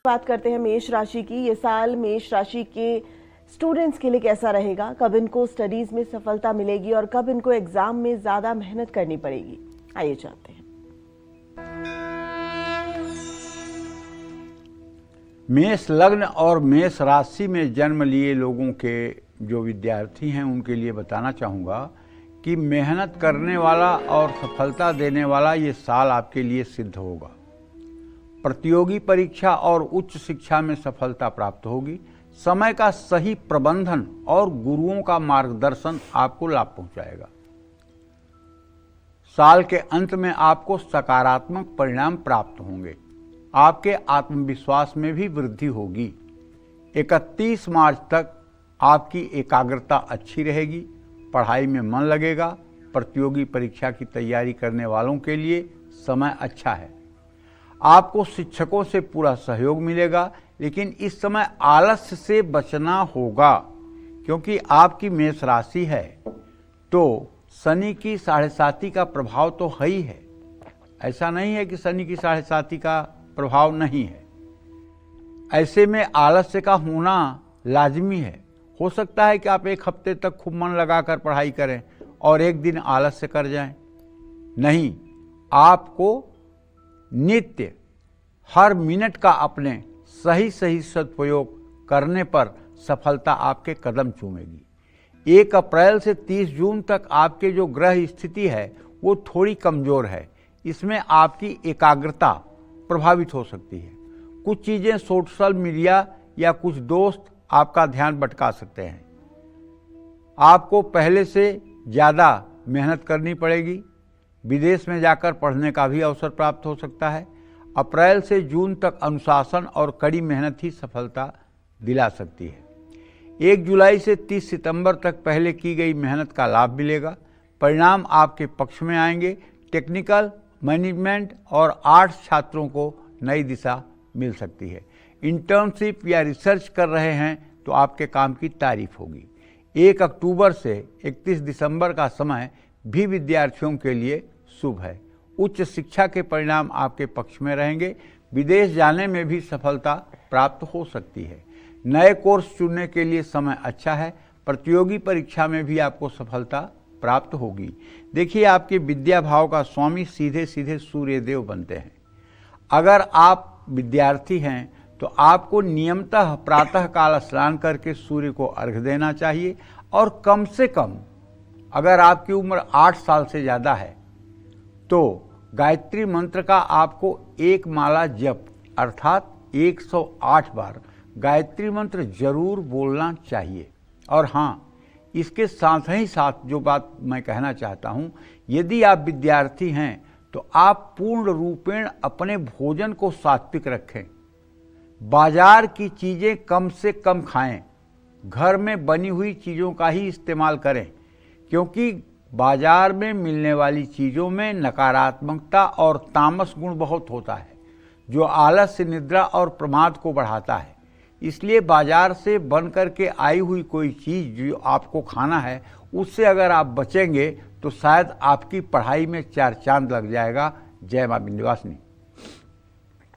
बात करते हैं मेष राशि की। ये साल मेष राशि के स्टूडेंट्स के लिए कैसा रहेगा, कब इनको स्टडीज में सफलता मिलेगी और कब इनको एग्जाम में ज्यादा मेहनत करनी पड़ेगी, आइए जानते हैं। मेष लग्न और मेष राशि में जन्म लिए लोगों के जो विद्यार्थी हैं उनके लिए बताना चाहूँगा कि मेहनत करने वाला और सफलता देने वाला ये साल आपके लिए सिद्ध होगा। प्रतियोगी परीक्षा और उच्च शिक्षा में सफलता प्राप्त होगी। समय का सही प्रबंधन और गुरुओं का मार्गदर्शन आपको लाभ पहुंचाएगा। साल के अंत में आपको सकारात्मक परिणाम प्राप्त होंगे। आपके आत्मविश्वास में भी वृद्धि होगी। 31 मार्च तक आपकी एकाग्रता अच्छी रहेगी, पढ़ाई में मन लगेगा। प्रतियोगी परीक्षा की तैयारी करने वालों के लिए समय अच्छा है। आपको शिक्षकों से पूरा सहयोग मिलेगा, लेकिन इस समय आलस्य से बचना होगा क्योंकि आपकी मेष राशि है तो शनि की 7.5 का प्रभाव तो है ही है। ऐसा नहीं है कि शनि की 7.5 का प्रभाव नहीं है। ऐसे में आलस्य का होना लाजमी है। हो सकता है कि आप एक हफ्ते तक खूब मन लगाकर पढ़ाई करें और एक दिन आलस्य कर जाएं। नहीं, आपको नित्य हर मिनट का अपने सही सदुपयोग करने पर सफलता आपके कदम चूमेगी। 1 अप्रैल से 30 जून तक आपके जो ग्रह स्थिति है वो थोड़ी कमजोर है। इसमें आपकी एकाग्रता प्रभावित हो सकती है। कुछ चीज़ें सोशल मीडिया या कुछ दोस्त आपका ध्यान भटका सकते हैं। आपको पहले से ज़्यादा मेहनत करनी पड़ेगी। विदेश में जाकर पढ़ने का भी अवसर प्राप्त हो सकता है। अप्रैल से जून तक अनुशासन और कड़ी मेहनत ही सफलता दिला सकती है। 1 जुलाई से 30 सितंबर तक पहले की गई मेहनत का लाभ मिलेगा। परिणाम आपके पक्ष में आएंगे। टेक्निकल, मैनेजमेंट और आर्ट्स छात्रों को नई दिशा मिल सकती है। इंटर्नशिप या रिसर्च कर रहे हैं तो आपके काम की तारीफ होगी। 1 अक्टूबर से 31 दिसंबर का समय भी विद्यार्थियों के लिए शुभ है। उच्च शिक्षा के परिणाम आपके पक्ष में रहेंगे। विदेश जाने में भी सफलता प्राप्त हो सकती है। नए कोर्स चुनने के लिए समय अच्छा है। प्रतियोगी परीक्षा में भी आपको सफलता प्राप्त होगी। देखिए, आपके विद्या भाव का स्वामी सीधे सूर्यदेव बनते हैं। अगर आप विद्यार्थी हैं तो आपको नियमतः प्रातः काल स्नान करके सूर्य को अर्घ्य देना चाहिए और कम से कम अगर आपकी उम्र 8 साल से ज़्यादा है तो गायत्री मंत्र का आपको 1 माला जप अर्थात 108 बार गायत्री मंत्र जरूर बोलना चाहिए। और हाँ, इसके साथ ही साथ जो बात मैं कहना चाहता हूँ, यदि आप विद्यार्थी हैं तो आप पूर्ण रूपेण अपने भोजन को सात्विक रखें। बाजार की चीज़ें कम से कम खाएं। घर में बनी हुई चीज़ों का ही इस्तेमाल करें क्योंकि बाजार में मिलने वाली चीज़ों में नकारात्मकता और तामस गुण बहुत होता है जो आलस्य, निद्रा और प्रमाद को बढ़ाता है। इसलिए बाजार से बन करके आई हुई कोई चीज़ जो आपको खाना है उससे अगर आप बचेंगे तो शायद आपकी पढ़ाई में 4 चांद लग जाएगा। जय मां विंध्यवासिनी।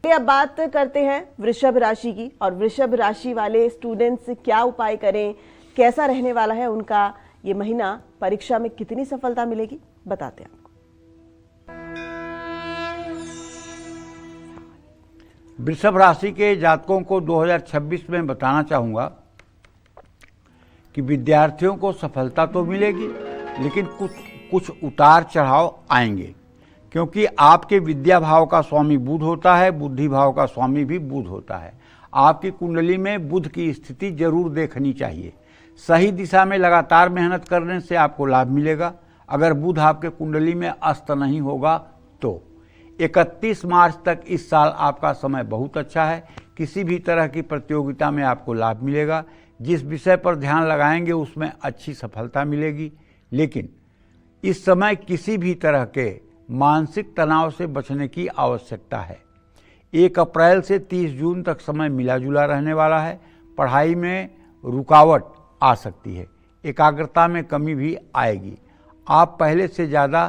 अब बात करते हैं वृषभ राशि की और वृषभ राशि वाले स्टूडेंट्स क्या उपाय करें, कैसा रहने वाला है उनका ये महीना, परीक्षा में कितनी सफलता मिलेगी, बताते हैं आपको। वृषभ राशि के जातकों को 2026 में बताना चाहूँगा कि विद्यार्थियों को सफलता तो मिलेगी लेकिन कुछ उतार चढ़ाव आएंगे क्योंकि आपके विद्या भाव का स्वामी बुध होता है, बुद्धि भाव का स्वामी भी बुध होता है। आपकी कुंडली में बुध की स्थिति जरूर देखनी चाहिए। सही दिशा में लगातार मेहनत करने से आपको लाभ मिलेगा। अगर बुध आपके कुंडली में अस्त नहीं होगा तो 31 मार्च तक इस साल आपका समय बहुत अच्छा है। किसी भी तरह की प्रतियोगिता में आपको लाभ मिलेगा। जिस विषय पर ध्यान लगाएंगे उसमें अच्छी सफलता मिलेगी। लेकिन इस समय किसी भी तरह के मानसिक तनाव से बचने की आवश्यकता है। 1 अप्रैल से 30 जून तक समय मिला जुला रहने वाला है। पढ़ाई में रुकावट आ सकती है। एकाग्रता में कमी भी आएगी। आप पहले से ज़्यादा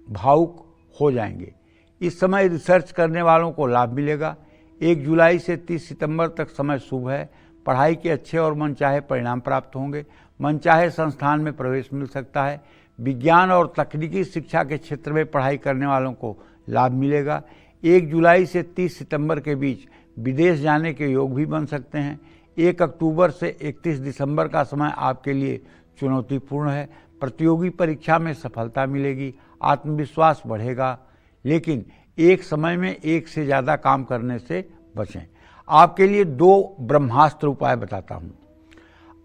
भावुक हो जाएंगे। इस समय रिसर्च करने वालों को लाभ मिलेगा। 1 जुलाई से 30 सितंबर तक समय शुभ है। पढ़ाई के अच्छे और मनचाहे परिणाम प्राप्त होंगे। मनचाहे संस्थान में प्रवेश मिल सकता है। विज्ञान और तकनीकी शिक्षा के क्षेत्र में पढ़ाई करने वालों को लाभ मिलेगा। 1 जुलाई से 30 सितंबर के बीच विदेश जाने के योग भी बन सकते हैं। 1 अक्टूबर से 31 दिसंबर का समय आपके लिए चुनौतीपूर्ण है। प्रतियोगी परीक्षा में सफलता मिलेगी, आत्मविश्वास बढ़ेगा, लेकिन एक समय में एक से ज़्यादा काम करने से बचें। आपके लिए 2 ब्रह्मास्त्र उपाय बताता हूँ।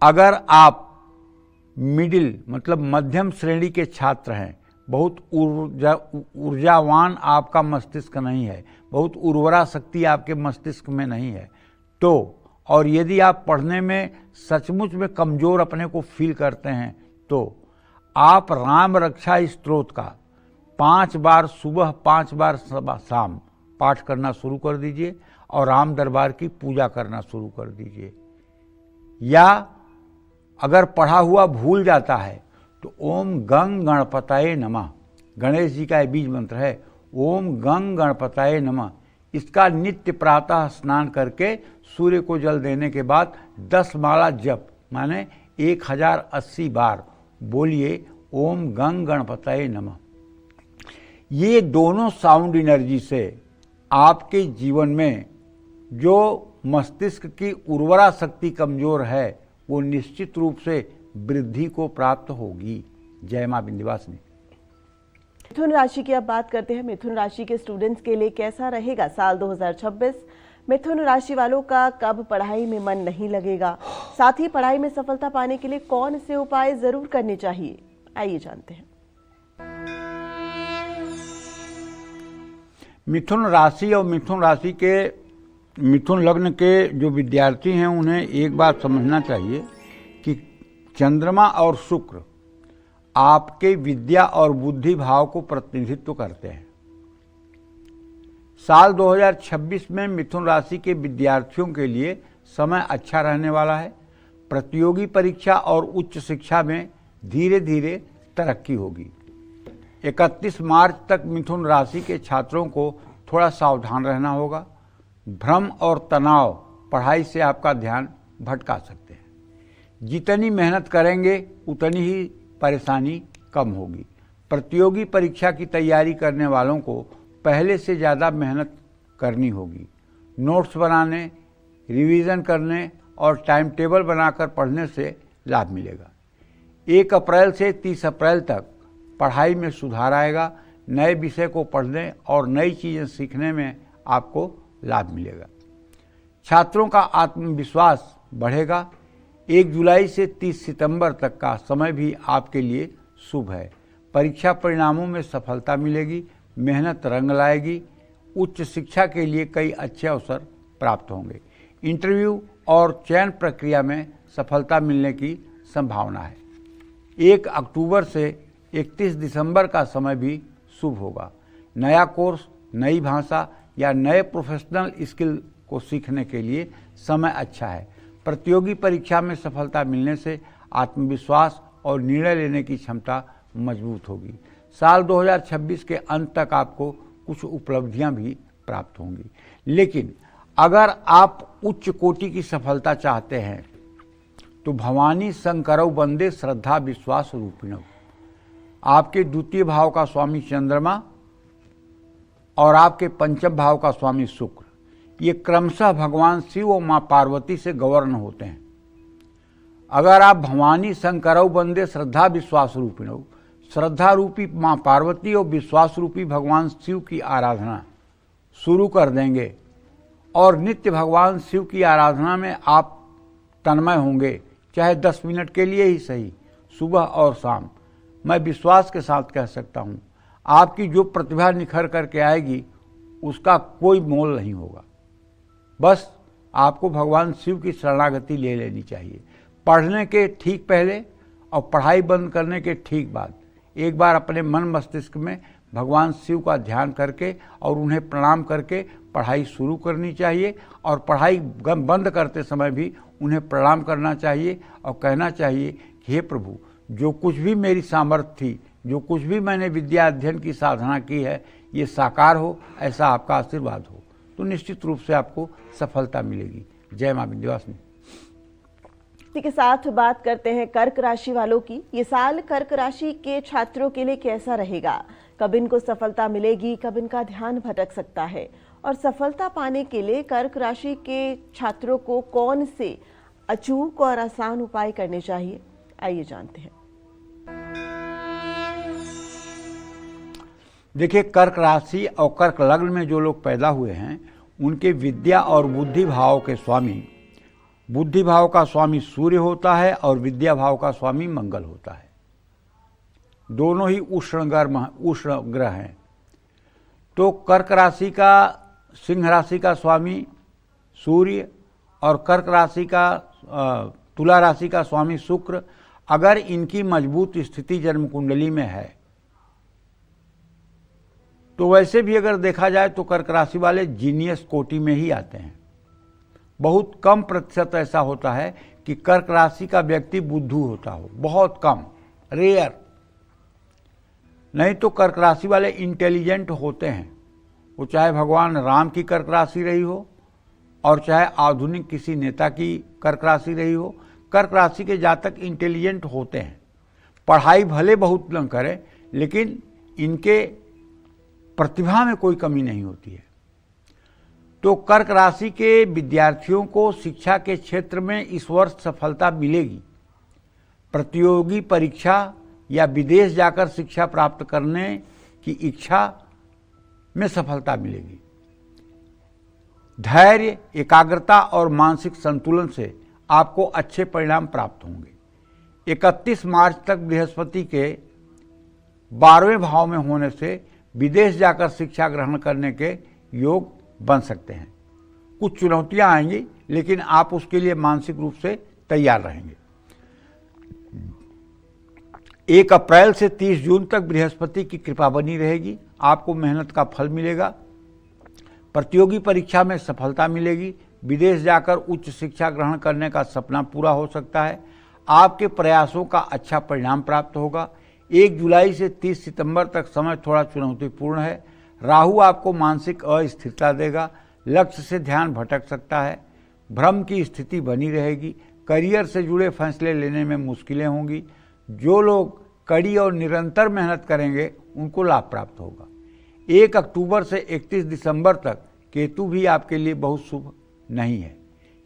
अगर आप मिडिल मतलब मध्यम श्रेणी के छात्र हैं, बहुत ऊर्जावान आपका मस्तिष्क नहीं है, बहुत उर्वरा शक्ति आपके मस्तिष्क में नहीं है, तो और यदि आप पढ़ने में सचमुच में कमज़ोर अपने को फील करते हैं, तो आप राम रक्षा स्तोत्र का 5 बार सुबह 5 बार शाम पाठ करना शुरू कर दीजिए और राम दरबार की पूजा करना शुरू कर दीजिए। या अगर पढ़ा हुआ भूल जाता है तो ओम गंग गणपतये नमः, गणेश जी का बीज मंत्र है, ओम गंग गणपतये नमः, इसका नित्य प्रातः स्नान करके सूर्य को जल देने के बाद 10 माला जप माने 1080 बार बोलिए ओम गंग गणपतये नमः। ये दोनों साउंड एनर्जी से आपके जीवन में जो मस्तिष्क की उर्वरा शक्ति कमजोर है वो निश्चित रूप से वृद्धि को प्राप्त होगी। जय मां विंध्यवासिनी। मिथुन राशि की अब बात करते हैं। मिथुन राशि के स्टूडेंट्स के लिए कैसा रहेगा साल 2026? मिथुन राशि वालों का कब पढ़ाई में मन नहीं लगेगा, साथ ही पढ़ाई में सफलता पाने के लिए कौन से उपाय जरूर करने चाहिए, आइए जानते हैं। मिथुन राशि और मिथुन राशि के मिथुन लग्न के जो विद्यार्थी हैं उन्हें एक बात समझना चाहिए कि चंद्रमा और शुक्र आपके विद्या और बुद्धि भाव को प्रतिनिधित्व करते हैं। साल 2026 में मिथुन राशि के विद्यार्थियों के लिए समय अच्छा रहने वाला है। प्रतियोगी परीक्षा और उच्च शिक्षा में धीरे धीरे तरक्की होगी। 31 मार्च तक मिथुन राशि के छात्रों को थोड़ा सावधान रहना होगा। भ्रम और तनाव पढ़ाई से आपका ध्यान भटका सकते हैं। जितनी मेहनत करेंगे उतनी ही परेशानी कम होगी। प्रतियोगी परीक्षा की तैयारी करने वालों को पहले से ज़्यादा मेहनत करनी होगी। नोट्स बनाने, रिवीजन करने और टाइम टेबल बनाकर पढ़ने से लाभ मिलेगा। 1 अप्रैल से 30 अप्रैल तक पढ़ाई में सुधार आएगा। नए विषय को पढ़ने और नई चीज़ें सीखने में आपको लाभ मिलेगा। छात्रों का आत्मविश्वास बढ़ेगा। 1 जुलाई से 30 सितंबर तक का समय भी आपके लिए शुभ है। परीक्षा परिणामों में सफलता मिलेगी, मेहनत रंग लाएगी। उच्च शिक्षा के लिए कई अच्छे अवसर प्राप्त होंगे। इंटरव्यू और चयन प्रक्रिया में सफलता मिलने की संभावना है। 1 अक्टूबर से 31 दिसंबर का समय भी शुभ होगा। नया कोर्स, नई भाषा या नए प्रोफेशनल स्किल को सीखने के लिए समय अच्छा है। प्रतियोगी परीक्षा में सफलता मिलने से आत्मविश्वास और निर्णय लेने की क्षमता मजबूत होगी। साल 2026 के अंत तक आपको कुछ उपलब्धियां भी प्राप्त होंगी। लेकिन अगर आप उच्च कोटि की सफलता चाहते हैं तो भवानी शंकरौ वंदे श्रद्धा विश्वास रूपिणौ, आपके द्वितीय भाव का स्वामी चंद्रमा और आपके पंचम भाव का स्वामी शुक्र, ये क्रमशः भगवान शिव और माँ पार्वती से गवर्न होते हैं। अगर आप भवानी शंकरौ वंदे श्रद्धा विश्वास रूपिणौ, श्रद्धा रूपी माँ पार्वती और विश्वास रूपी भगवान शिव की आराधना शुरू कर देंगे और नित्य भगवान शिव की आराधना में आप तन्मय होंगे, चाहे 10 मिनट के लिए ही सही, सुबह और शाम, मैं विश्वास के साथ कह सकता हूँ आपकी जो प्रतिभा निखर करके आएगी उसका कोई मोल नहीं होगा। बस आपको भगवान शिव की शरणागति ले लेनी चाहिए। पढ़ने के ठीक पहले और पढ़ाई बंद करने के ठीक बाद एक बार अपने मन मस्तिष्क में भगवान शिव का ध्यान करके और उन्हें प्रणाम करके पढ़ाई शुरू करनी चाहिए और पढ़ाई बंद करते समय भी उन्हें प्रणाम करना चाहिए और कहना चाहिए कि हे प्रभु, जो कुछ भी मेरी सामर्थ्य थी, जो कुछ भी मैंने विद्या अध्ययन की साधना की है, ये साकार हो, ऐसा आपका आशीर्वाद हो। तो निश्चित रूप से आपको सफलता मिलेगी। जय मां विंध्यवासिनी। इसी के साथ बात करते हैं कर्क राशि वालों की। ये साल कर्क राशि के छात्रों के लिए कैसा रहेगा? कब इनको सफलता मिलेगी, कब इनका ध्यान भटक सकता है, और सफलता पाने के लिए कर्क राशि के छात्रों को कौन से अचूक और आसान उपाय करने चाहिए, आइए जानते हैं। देखिए, कर्क राशि और कर्क लग्न में जो लोग पैदा हुए हैं उनके विद्या और बुद्धि भाव के स्वामी, बुद्धि भाव का स्वामी सूर्य होता है और विद्या भाव का स्वामी मंगल होता है। दोनों ही उष्ण ग्रह हैं। तो कर्क राशि का, सिंह राशि का स्वामी सूर्य और कर्क राशि का, तुला राशि का स्वामी शुक्र, अगर इनकी मजबूत स्थिति जन्म कुंडली में है तो वैसे भी अगर देखा जाए तो कर्क राशि वाले जीनियस कोटि में ही आते हैं। बहुत कम प्रतिशत ऐसा होता है कि कर्क राशि का व्यक्ति बुद्धू होता हो, बहुत कम, रेयर। नहीं तो कर्क राशि वाले इंटेलिजेंट होते हैं। वो चाहे भगवान राम की कर्क राशि रही हो और चाहे आधुनिक किसी नेता की कर्क राशि रही हो, कर्क राशि के जातक इंटेलिजेंट होते हैं। पढ़ाई भले बहुत न करें लेकिन इनके प्रतिभा में कोई कमी नहीं होती है। तो कर्क राशि के विद्यार्थियों को शिक्षा के क्षेत्र में इस वर्ष सफलता मिलेगी। प्रतियोगी परीक्षा या विदेश जाकर शिक्षा प्राप्त करने की इच्छा में सफलता मिलेगी। धैर्य, एकाग्रता और मानसिक संतुलन से आपको अच्छे परिणाम प्राप्त होंगे। 31 मार्च तक बृहस्पति के 12वें भाव में होने से विदेश जाकर शिक्षा ग्रहण करने के योग बन सकते हैं। कुछ चुनौतियां आएंगी लेकिन आप उसके लिए मानसिक रूप से तैयार रहेंगे। 1 अप्रैल से 30 जून तक बृहस्पति की कृपा बनी रहेगी। आपको मेहनत का फल मिलेगा। प्रतियोगी परीक्षा में सफलता मिलेगी। विदेश जाकर उच्च शिक्षा ग्रहण करने का सपना पूरा हो सकता है। आपके प्रयासों का अच्छा परिणाम प्राप्त होगा। 1 जुलाई से 30 सितंबर तक समय थोड़ा चुनौतीपूर्ण है। राहु आपको मानसिक अस्थिरता देगा। लक्ष्य से ध्यान भटक सकता है। भ्रम की स्थिति बनी रहेगी। करियर से जुड़े फैसले लेने में मुश्किलें होंगी। जो लोग कड़ी और निरंतर मेहनत करेंगे उनको लाभ प्राप्त होगा। 1 अक्टूबर से 31 दिसंबर तक केतु भी आपके लिए बहुत शुभ नहीं है।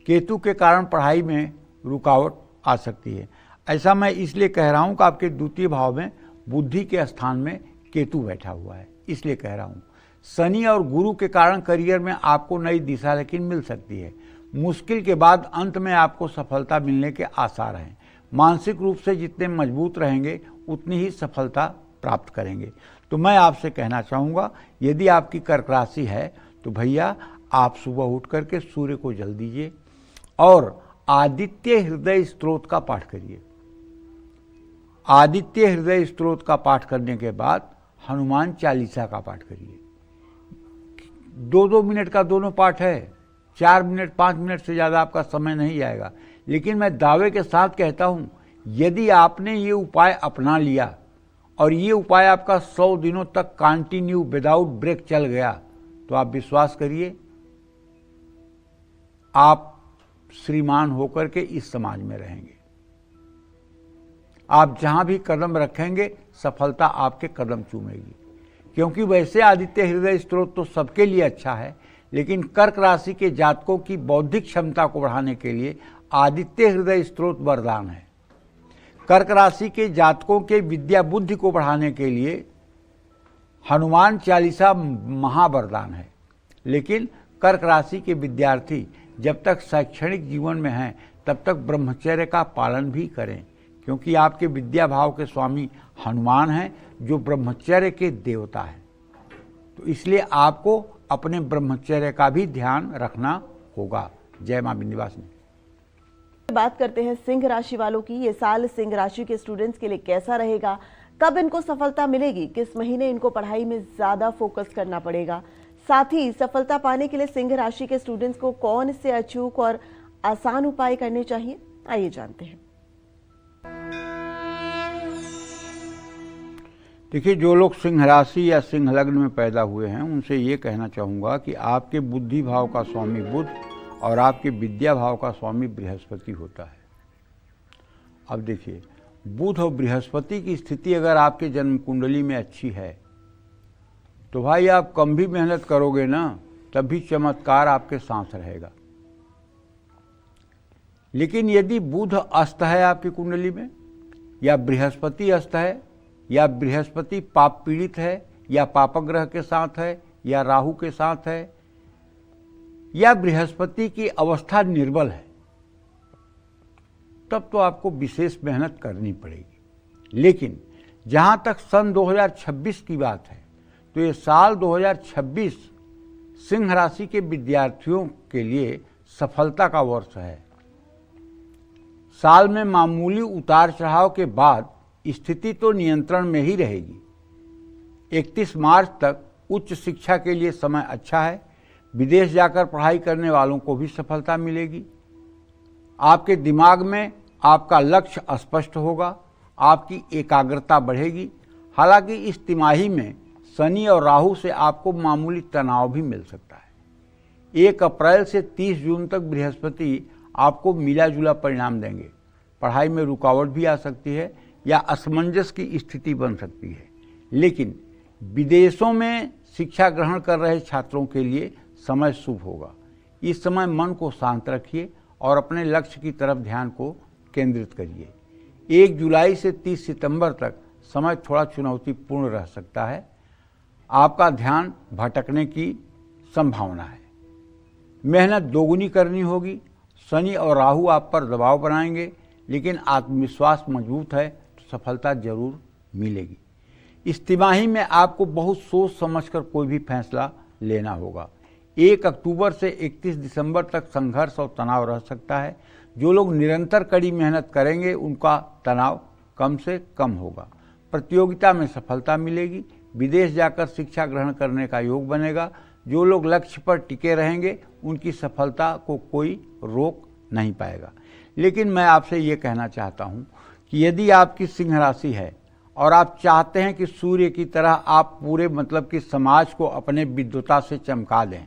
केतु के कारण पढ़ाई में रुकावट आ सकती है। ऐसा मैं इसलिए कह रहा हूं कि आपके द्वितीय भाव में बुद्धि के स्थान में केतु बैठा हुआ है, इसलिए कह रहा हूं। शनि और गुरु के कारण करियर में आपको नई दिशा लेकिन मिल सकती है। मुश्किल के बाद अंत में आपको सफलता मिलने के आसार हैं। मानसिक रूप से जितने मजबूत रहेंगे उतनी ही सफलता प्राप्त करेंगे। तो मैं आपसे कहना चाहूँगा, यदि आपकी कर्क राशि है तो भैया आप सुबह उठ करके सूर्य को जल दीजिए और आदित्य हृदय स्तोत्र का पाठ करिए। आदित्य हृदय स्तोत्र का पाठ करने के बाद हनुमान चालीसा का पाठ करिए। 2-2 मिनट का दोनों पाठ है। 4 मिनट 5 मिनट से ज़्यादा आपका समय नहीं जाएगा। लेकिन मैं दावे के साथ कहता हूँ, यदि आपने ये उपाय अपना लिया और ये उपाय आपका 100 दिनों तक कंटिन्यू विदाउट ब्रेक चल गया तो आप विश्वास करिए आप श्रीमान होकर के इस समाज में रहेंगे। आप जहां भी कदम रखेंगे सफलता आपके कदम चूमेगी। क्योंकि वैसे आदित्य हृदय स्तोत्र तो सबके लिए अच्छा है, लेकिन कर्क राशि के जातकों की बौद्धिक क्षमता को बढ़ाने के लिए आदित्य हृदय स्तोत्र वरदान है। कर्क राशि के जातकों के विद्या बुद्धि को बढ़ाने के लिए हनुमान चालीसा महावरदान है। लेकिन कर्क राशि के विद्यार्थी जब तक शैक्षणिक जीवन में हैं तब तक ब्रह्मचर्य का पालन भी करें, क्योंकि आपके विद्या भाव के स्वामी हनुमान हैं जो ब्रह्मचर्य के देवता हैं। तो इसलिए आपको अपने ब्रह्मचर्य का भी ध्यान रखना होगा। जय मां विंध्यवासिनी। बात करते हैं सिंह राशि वालों की। ये साल सिंह राशि के स्टूडेंट्स के लिए कैसा रहेगा? कब इनको सफलता मिलेगी? किस महीने इनको पढ़ाई में ज्यादा फोकस करना पड़ेगा? साथ ही सफलता पाने के लिए सिंह राशि के स्टूडेंट्स को कौन से अचूक और आसान उपाय करने चाहिए, आइए जानते हैं। देखिए, जो लोग सिंह राशि या सिंह लग्न में पैदा हुए हैं उनसे ये कहना चाहूँगा कि आपके बुद्धि भाव का स्वामी बुध और आपके विद्या भाव का स्वामी बृहस्पति होता है। अब देखिए, बुध और बृहस्पति की स्थिति अगर आपके जन्म कुंडली में अच्छी है तो भाई आप कम भी मेहनत करोगे ना तब भी चमत्कार आपके साथ रहेगा। लेकिन यदि बुध अस्त है आपकी कुंडली में, या बृहस्पति अस्त है, या बृहस्पति पाप पीड़ित है, या पापग्रह के साथ है, या राहु के साथ है, या बृहस्पति की अवस्था निर्बल है, तब तो आपको विशेष मेहनत करनी पड़ेगी। लेकिन जहां तक सन 2026 की बात है तो ये साल 2026 सिंह राशि के विद्यार्थियों के लिए सफलता का वर्ष है। साल में मामूली उतार चढ़ाव के बाद स्थिति तो नियंत्रण में ही रहेगी। 31 मार्च तक उच्च शिक्षा के लिए समय अच्छा है। विदेश जाकर पढ़ाई करने वालों को भी सफलता मिलेगी। आपके दिमाग में आपका लक्ष्य स्पष्ट होगा, आपकी एकाग्रता बढ़ेगी। हालांकि इस तिमाही में शनि और राहु से आपको मामूली तनाव भी मिल सकता है। 1 अप्रैल से 30 जून तक बृहस्पति आपको मिला जुला परिणाम देंगे। पढ़ाई में रुकावट भी आ सकती है या असमंजस की स्थिति बन सकती है। लेकिन विदेशों में शिक्षा ग्रहण कर रहे छात्रों के लिए समय शुभ होगा। इस समय मन को शांत रखिए और अपने लक्ष्य की तरफ ध्यान को केंद्रित करिए। 1 जुलाई से 30 सितंबर तक समय थोड़ा चुनौतीपूर्ण रह सकता है। आपका ध्यान भटकने की संभावना है। मेहनत दोगुनी करनी होगी। शनि और राहु आप पर दबाव बनाएंगे, लेकिन आत्मविश्वास मजबूत है तो सफलता जरूर मिलेगी। इस तिमाही में आपको बहुत सोच समझकर कोई भी फैसला लेना होगा। 1 अक्टूबर से 31 दिसंबर तक संघर्ष और तनाव रह सकता है। जो लोग निरंतर कड़ी मेहनत करेंगे उनका तनाव कम से कम होगा। प्रतियोगिता में सफलता मिलेगी। विदेश जाकर शिक्षा ग्रहण करने का योग बनेगा। जो लोग लक्ष्य पर टिके रहेंगे उनकी सफलता को कोई रोक नहीं पाएगा। लेकिन मैं आपसे ये कहना चाहता हूँ कि यदि आपकी सिंह राशि है और आप चाहते हैं कि सूर्य की तरह आप पूरे कि समाज को अपने विद्वता से चमका दें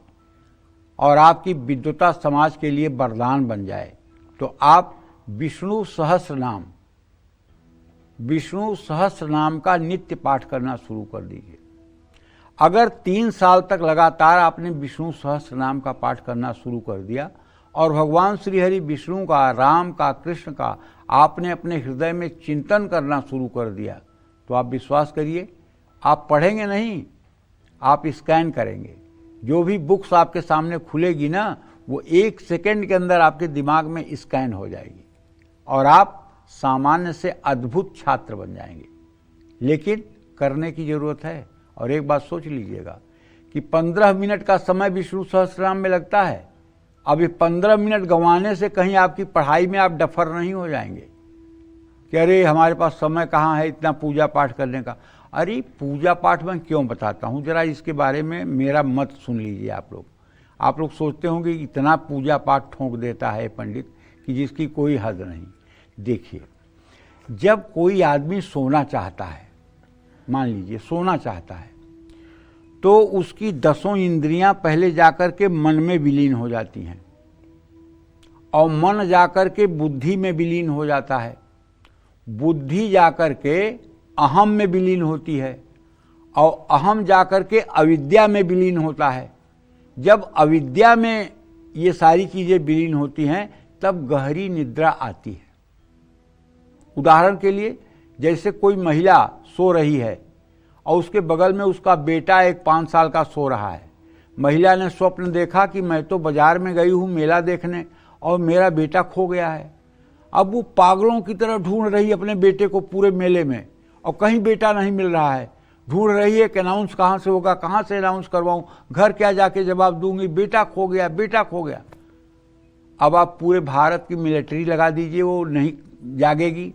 और आपकी विद्वता समाज के लिए वरदान बन जाए, तो आप विष्णु सहस्र नाम का नित्य पाठ करना शुरू कर दीजिए। अगर 3 साल तक लगातार आपने विष्णु सहस्र नाम का पाठ करना शुरू कर दिया और भगवान श्री हरि विष्णु का, राम का, कृष्ण का आपने अपने हृदय में चिंतन करना शुरू कर दिया, तो आप विश्वास करिए, आप पढ़ेंगे नहीं, आप स्कैन करेंगे। जो भी बुक्स आपके सामने खुलेगी ना, वो 1 सेकंड के अंदर आपके दिमाग में स्कैन हो जाएगी और आप सामान्य से अद्भुत छात्र बन जाएंगे। लेकिन करने की जरूरत है। और एक बात सोच लीजिएगा कि 15 मिनट का समय विष्णु सहस्त्रनाम में लगता है। अब ये 15 मिनट गंवाने से कहीं आपकी पढ़ाई में आप डफर नहीं हो जाएंगे कि अरे हमारे पास समय कहाँ है इतना पूजा पाठ करने का। अरे पूजा पाठ मैं क्यों बताता हूँ, जरा इसके बारे में मेरा मत सुन लीजिए। आप लोग सोचते होंगे कि इतना पूजा पाठ ठोंक देता है पंडित कि जिसकी कोई हद नहीं। देखिए, जब कोई आदमी सोना चाहता है, मान लीजिए सोना चाहता है, तो उसकी 10 इंद्रियां पहले जाकर के मन में विलीन हो जाती हैं और मन जाकर के बुद्धि में विलीन हो जाता है। बुद्धि जाकर के अहम में विलीन होती है और अहम जाकर के अविद्या में विलीन होता है। जब अविद्या में ये सारी चीजें विलीन होती हैं तब गहरी निद्रा आती है। उदाहरण के लिए, जैसे कोई महिला सो रही है और उसके बगल में उसका बेटा एक 5 साल का सो रहा है। महिला ने स्वप्न देखा कि मैं तो बाजार में गई हूँ मेला देखने और मेरा बेटा खो गया है। अब वो पागलों की तरह ढूंढ रही है अपने बेटे को पूरे मेले में और कहीं बेटा नहीं मिल रहा है। ढूंढ रही है कि अनाउंस कहाँ से होगा, कहाँ से अनाउंस करवाऊँ, घर क्या जाके जवाब दूंगी, बेटा खो गया, बेटा खो गया। अब आप पूरे भारत की मिलिट्री लगा दीजिए, वो नहीं जागेगी।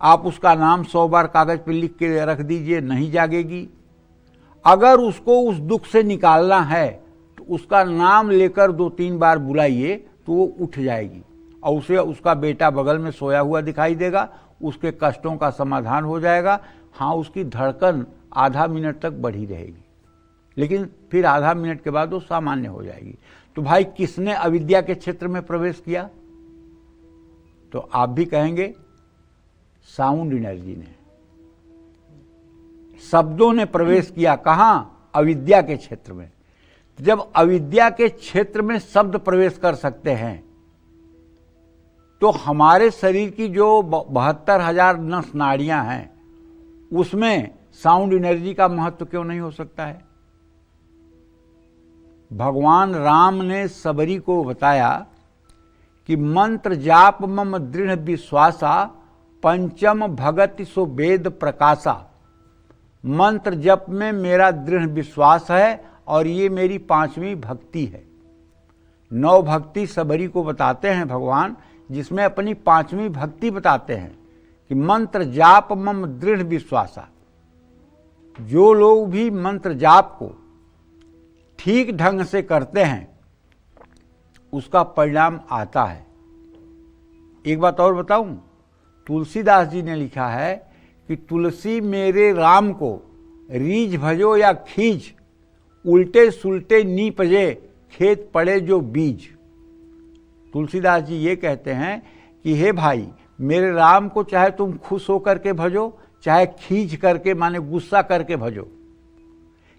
आप उसका नाम 100 बार कागज पर लिख के रख दीजिए, नहीं जागेगी। अगर उसको उस दुख से निकालना है तो उसका नाम लेकर 2-3 बार बुलाइए तो वो उठ जाएगी और उसे उसका बेटा बगल में सोया हुआ दिखाई देगा। उसके कष्टों का समाधान हो जाएगा। हाँ उसकी धड़कन आधा मिनट तक बढ़ी रहेगी, लेकिन फिर आधा मिनट के बाद वो सामान्य हो जाएगी। तो भाई किसने अविद्या के क्षेत्र में प्रवेश किया? तो आप भी कहेंगे साउंड एनर्जी ने, शब्दों ने प्रवेश किया। कहां? अविद्या के क्षेत्र में। जब अविद्या के क्षेत्र में शब्द प्रवेश कर सकते हैं तो हमारे शरीर की जो 72,000 नस नाड़ियां हैं उसमें साउंड एनर्जी का महत्व क्यों नहीं हो सकता है? भगवान राम ने सबरी को बताया कि मंत्र जाप मम दृढ़ विश्वासा पंचम भगति सो वेद प्रकाशा। मंत्र जप में मेरा दृढ़ विश्वास है और ये मेरी 5वीं भक्ति है। 9 भक्ति सबरी को बताते हैं भगवान, जिसमें अपनी 5वीं भक्ति बताते हैं कि मंत्र जाप मम दृढ़ विश्वासा। जो लोग भी मंत्र जाप को ठीक ढंग से करते हैं उसका परिणाम आता है। एक बात और बताऊं, तुलसीदास जी ने लिखा है कि तुलसी मेरे राम को रीझ भजो या खींच, उल्टे सुलटे नी पजे खेत पड़े जो बीज। तुलसीदास जी ये कहते हैं कि हे भाई, मेरे राम को चाहे तुम खुश होकर के भजो, चाहे खींच करके माने गुस्सा करके भजो।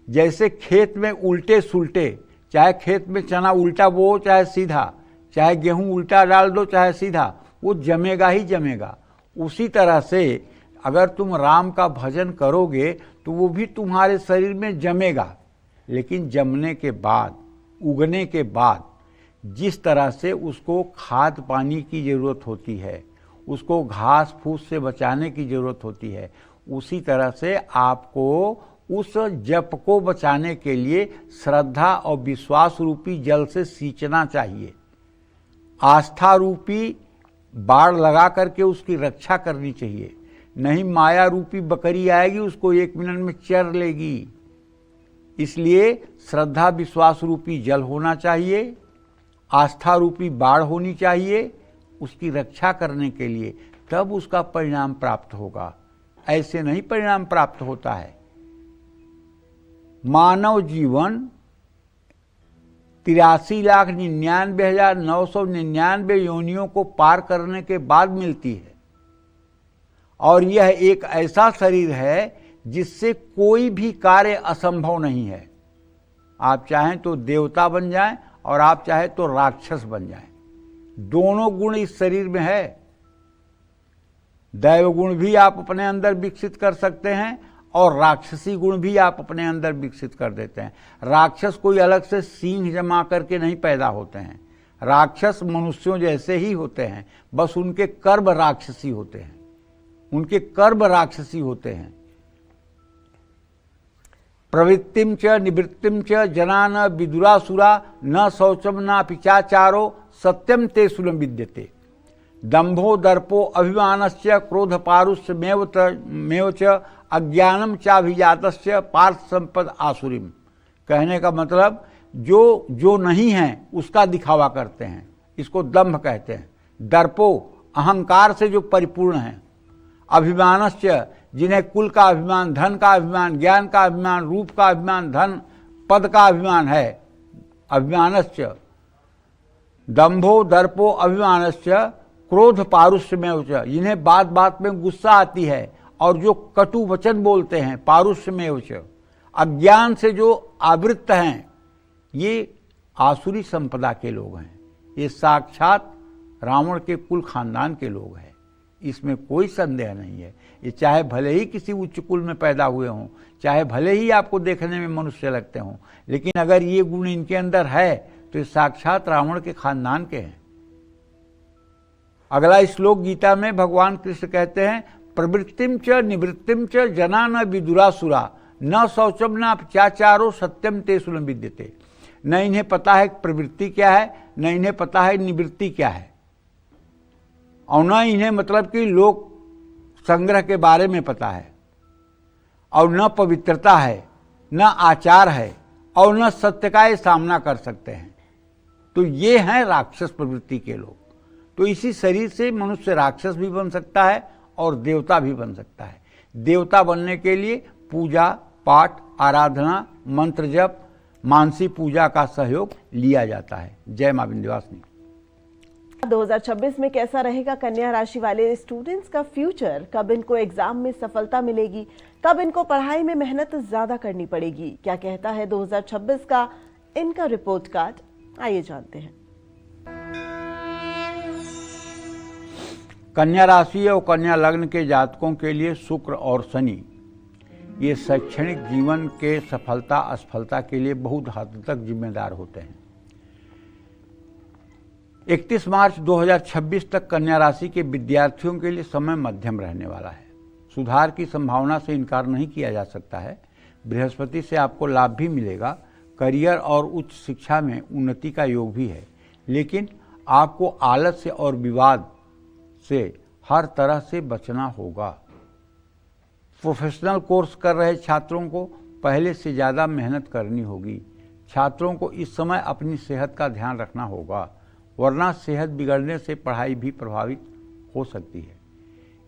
जैसे खेत में उल्टे सुलटे, चाहे खेत में चना उल्टा बो चाहे सीधा, चाहे गेहूं उल्टा डाल दो चाहे सीधा, वो जमेगा ही जमेगा। उसी तरह से अगर तुम राम का भजन करोगे तो वो भी तुम्हारे शरीर में जमेगा, लेकिन जमने के बाद, उगने के बाद जिस तरह से उसको खाद पानी की ज़रूरत होती है, उसको घास फूस से बचाने की ज़रूरत होती है, उसी तरह से आपको उस जप को बचाने के लिए श्रद्धा और विश्वास रूपी जल से सींचना चाहिए। आस्था रूपी बाड़ लगा करके उसकी रक्षा करनी चाहिए। नहीं माया रूपी बकरी आएगी, उसको 1 मिनट में चर लेगी। इसलिए श्रद्धा विश्वास रूपी जल होना चाहिए, आस्था रूपी बाढ़ होनी चाहिए उसकी रक्षा करने के लिए, तब उसका परिणाम प्राप्त होगा। ऐसे नहीं परिणाम प्राप्त होता है। मानव जीवन 83,99,999 योनियों को पार करने के बाद मिलती है, और यह एक ऐसा शरीर है जिससे कोई भी कार्य असंभव नहीं है। आप चाहें तो देवता बन जाएं और आप चाहें तो राक्षस बन जाएं, दोनों गुण इस शरीर में है। दैव गुण भी आप अपने अंदर विकसित कर सकते हैं और राक्षसी गुण भी आप अपने अंदर विकसित कर देते हैं। राक्षस कोई अलग से सींग जमा करके नहीं पैदा होते हैं, राक्षस मनुष्यों जैसे ही होते हैं, बस उनके कर्म राक्षसी होते हैं, उनके कर्म राक्षसी होते हैं। प्रवृत्तिम च निवृत्तिम च जना न विदुरासुरा न शौचम न पिचाचारो सत्यम ते सुलम विद्यते। दंभो दर्पो अभिमानस्य क्रोध पारुष्यमेव च अज्ञानम चाभिजातस्य पार्थ संपद आसुरीम। कहने का मतलब जो नहीं है उसका दिखावा करते हैं, इसको दंभ कहते हैं। दर्पो अहंकार से जो परिपूर्ण है, अभिमानस्य जिन्हें कुल का अभिमान, धन का अभिमान, ज्ञान का अभिमान, रूप का अभिमान, धन पद का अभिमान है, अभिमानस्य। दंभो दर्पो अभिमानस्य क्रोध पारुष्य में च, जिन्हें बात बात में गुस्सा आती है और जो कटु वचन बोलते हैं, पारुष्य में च। अज्ञान से जो आवृत्त हैं, ये आसुरी संपदा के लोग हैं। ये साक्षात रावण के कुल खानदान के लोग हैं, इसमें कोई संदेह नहीं है। ये चाहे भले ही किसी उच्च कुल में पैदा हुए हों, चाहे भले ही आपको देखने में मनुष्य लगते हों, लेकिन अगर ये गुण इनके अंदर है तो ये साक्षात रावण के खानदान के हैं। अगला श्लोक गीता में भगवान कृष्ण कहते हैं, प्रवृत्तिम च निवृत्तिम च जना न विदुरासुरा न शौचम न पिचाचारो सत्यम ते सुलम विद्यते। न इन्हें पता है प्रवृत्ति क्या है, न इन्हें पता है निवृत्ति क्या है, और न इन्हें मतलब कि लोक संग्रह के बारे में पता है, और न पवित्रता है, न आचार है, और न सत्य का ये सामना कर सकते हैं। तो ये हैं राक्षस प्रवृत्ति के लोग। तो इसी शरीर से मनुष्य राक्षस भी बन सकता है और देवता भी बन सकता है। देवता बनने के लिए पूजा पाठ, आराधना, मंत्र जप, मानसी पूजा का सहयोग लिया जाता है। जय मां विंध्यवासिनी। 2026 में कैसा रहेगा कन्या राशि वाले स्टूडेंट्स का फ्यूचर? कब इनको एग्जाम में सफलता मिलेगी? कब इनको पढ़ाई में मेहनत ज्यादा करनी पड़ेगी? क्या कहता है 2026 का इनका रिपोर्ट कार्ड? आइए जानते हैं। कन्या राशि और कन्या लग्न के जातकों के लिए शुक्र और शनि ये शैक्षणिक जीवन के सफलता असफलता के लिए बहुत हद तक जिम्मेदार होते हैं। 31 मार्च 2026 तक कन्या राशि के विद्यार्थियों के लिए समय मध्यम रहने वाला है। सुधार की संभावना से इनकार नहीं किया जा सकता है। बृहस्पति से आपको लाभ भी मिलेगा। करियर और उच्च शिक्षा में उन्नति का योग भी है, लेकिन आपको आलस्य और विवाद से हर तरह से बचना होगा। प्रोफेशनल कोर्स कर रहे छात्रों को पहले से ज़्यादा मेहनत करनी होगी। छात्रों को इस समय अपनी सेहत का ध्यान रखना होगा, वरना सेहत बिगड़ने से पढ़ाई भी प्रभावित हो सकती है।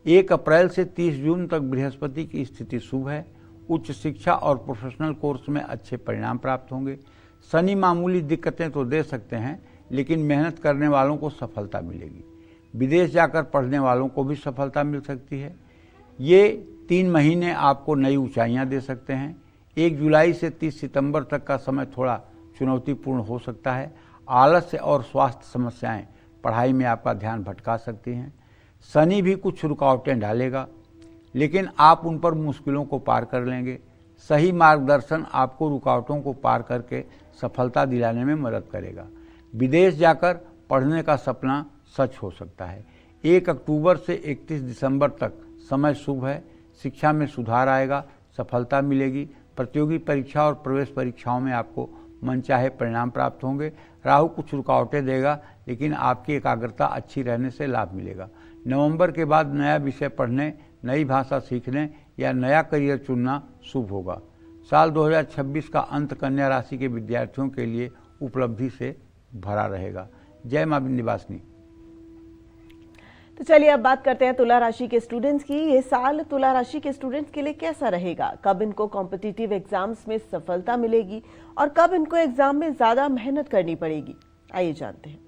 1 अप्रैल से 30 जून तक बृहस्पति की स्थिति शुभ है। उच्च शिक्षा और प्रोफेशनल कोर्स में अच्छे परिणाम प्राप्त होंगे। शनि मामूली दिक्कतें तो दे सकते हैं, लेकिन मेहनत करने वालों को सफलता मिलेगी। विदेश जाकर पढ़ने वालों को भी सफलता मिल सकती है। ये 3 महीने आपको नई ऊंचाइयां दे सकते हैं। 1 जुलाई से 30 सितंबर तक का समय थोड़ा चुनौतीपूर्ण हो सकता है। आलस्य और स्वास्थ्य समस्याएं पढ़ाई में आपका ध्यान भटका सकती हैं। शनि भी कुछ रुकावटें डालेगा, लेकिन आप उन पर मुश्किलों को पार कर लेंगे। सही मार्गदर्शन आपको रुकावटों को पार करके सफलता दिलाने में मदद करेगा। विदेश जाकर पढ़ने का सपना सच हो सकता है। 1 अक्टूबर से 31 दिसंबर तक समय शुभ है। शिक्षा में सुधार आएगा, सफलता मिलेगी। प्रतियोगी परीक्षा और प्रवेश परीक्षाओं में आपको मनचाहे परिणाम प्राप्त होंगे। राहु कुछ रुकावटें देगा, लेकिन आपकी एकाग्रता अच्छी रहने से लाभ मिलेगा। नवंबर के बाद नया विषय पढ़ने, नई भाषा सीखने या नया करियर चुनना शुभ होगा। साल 2026 का अंत कन्या राशि के विद्यार्थियों के लिए उपलब्धि से भरा रहेगा। जय मां विंध्यवासिनी। तो चलिए अब बात करते हैं तुला राशि के स्टूडेंट्स की। ये साल तुला राशि के स्टूडेंट्स के लिए कैसा रहेगा? कब इनको कॉम्पिटिटिव एग्जाम्स में सफलता मिलेगी और कब इनको एग्जाम में ज्यादा मेहनत करनी पड़ेगी? आइए जानते हैं।